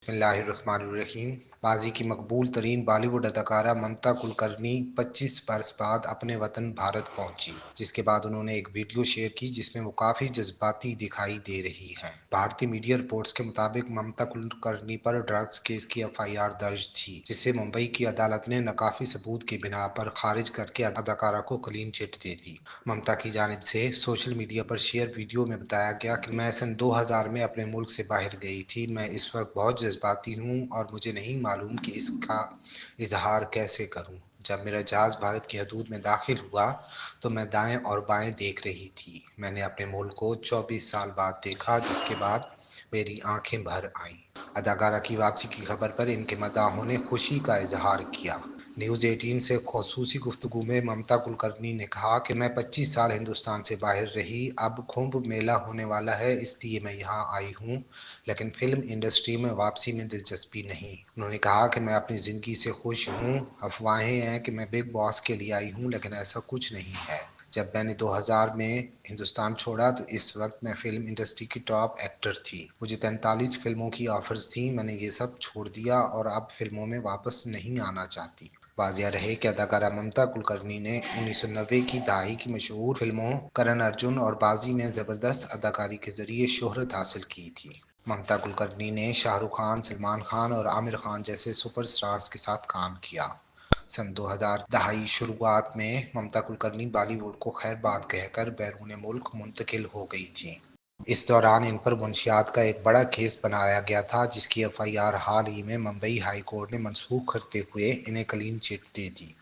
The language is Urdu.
بسم اللہ الرحمن الرحیم۔ ماضی کی مقبول ترین بالی ووڈ اداکارہ ممتا کلکرنی 25 برس بعد اپنے وطن بھارت پہنچی، جس کے بعد انہوں نے ایک ویڈیو شیئر کی جس میں وہ کافی جذباتی دکھائی دے رہی ہیں۔ بھارتی میڈیا رپورٹس کے مطابق ممتا کلکرنی پر ڈرگز کیس کی FIR درج تھی، جسے ممبئی کی عدالت نے ناکافی ثبوت کی بنا پر خارج کر کے اداکارہ کو کلین چٹ دے دی۔ ممتا کی جانب سے سوشل میڈیا پر شیئر ویڈیو میں بتایا گیا کہ میں سن 2000 میں اپنے ملک سے باہر گئی تھی۔ میں اس وقت بہت جذباتی ہوں اور مجھے نہیں معلوم کہ اس کا اظہار کیسے کروں۔ جب میرا جہاز بھارت کی حدود میں داخل ہوا تو میں دائیں اور بائیں دیکھ رہی تھی۔ میں نے اپنے ملک کو 24 سال بعد دیکھا، جس کے بعد میری آنکھیں بھر آئیں۔ اداکارہ کی واپسی کی خبر پر ان کے مداحوں نے خوشی کا اظہار کیا۔ نیوز 18 سے خصوصی گفتگو میں ممتا کلکرنی نے کہا کہ میں 25 سال ہندوستان سے باہر رہی، اب کمبھ میلہ ہونے والا ہے، اس لیے میں یہاں آئی ہوں، لیکن فلم انڈسٹری میں واپسی میں دلچسپی نہیں۔ انہوں نے کہا کہ میں اپنی زندگی سے خوش ہوں۔ افواہیں ہیں کہ میں بگ باس کے لیے آئی ہوں، لیکن ایسا کچھ نہیں ہے۔ جب میں نے 2000 میں ہندوستان چھوڑا تو اس وقت میں فلم انڈسٹری کی ٹاپ ایکٹر تھی۔ مجھے 43 فلموں کی آفرز تھیں، میں نے یہ سب چھوڑ دیا اور اب فلموں میں واپس نہیں آنا چاہتی۔ واضح رہے کہ اداکارہ ممتا کلکرنی نے 1990 کی دہائی کی مشہور فلموں کرن ارجن اور بازی میں زبردست اداکاری کے ذریعے شہرت حاصل کی تھی۔ ممتا کلکرنی نے شاہ رخ خان، سلمان خان اور عامر خان جیسے سپر اسٹارز کے ساتھ کام کیا۔ سن 2000 دہائی شروعات میں ممتا کلکرنی بالی ووڈ کو خیر باد کہہ کر بیرون ملک منتقل ہو گئی تھیں۔ اس دوران ان پر منشیات کا ایک بڑا کیس بنایا گیا تھا، جس کی FIR حال ہی میں ممبئی ہائی کورٹ نے منسوخ کرتے ہوئے انہیں کلین چٹ دے دی۔